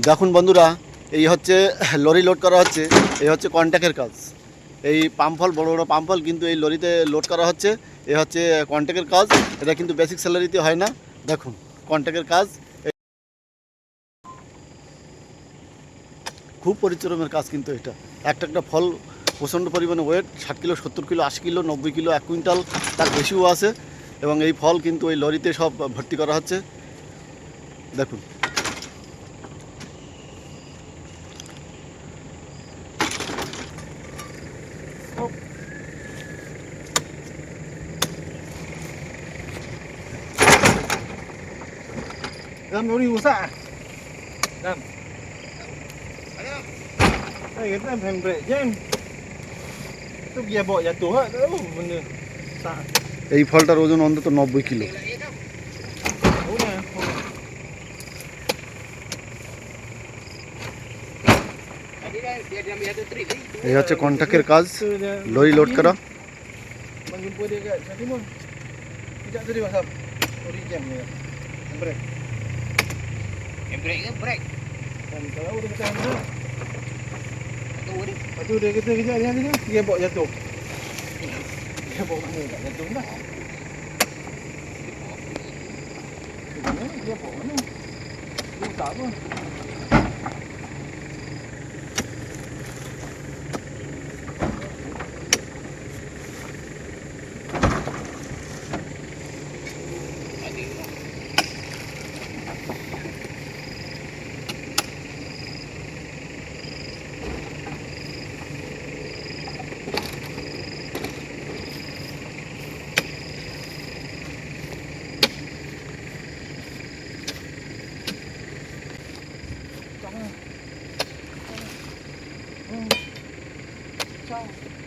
দেখুন বন্ধুরা, এই হচ্ছে লরি লোড করা হচ্ছে। এই হচ্ছে কন্ট্যাক্টের কাজ। এই পাম্পফল বড় বড় পাম্পফল কিন্তু এই লরিতে লোড করা হচ্ছে। এই হচ্ছে কন্ট্যাক্টের কাজ। এটা কিন্তু বেসিক স্যালারিতে হয় না। দেখুন কন্ট্যাক্টের কাজ, খুব পরিশ্রমের কাজ কিন্তু এটা। একটা একটা ফল প্রচণ্ড পরিমাণে weight, 60 kilo, 70 kilo, 80 kilo, 90 kilo, 1 quintal, তার বেশিও আছে। এবং এই ফল কিন্তু এই লরিতে সব ভর্তি করা হচ্ছে। দেখুন Ram lori rusak. Ram. Kita handbrake jam. Itu dia bawa jatuh ah. Oh benda. Sak. এই ফলটার ওজন অন্তত 90 কিলো। Oh nah. এই হচ্ছে কন্ট্যাক্টের কাজ, লরি লোড করা। Menjumpa dia kat Sang Timun. Sekejap tadi pasal. Lori jam dia. Handbrake. Handbrake ke brake? Dan kalau dia kata handbrake. Tahu ni. Lepas tu dia kata kejap dia bawa jatuh. Dia bawa mana tak jatuh dah. Dia bawa mana? Dia tak apa. Ciao.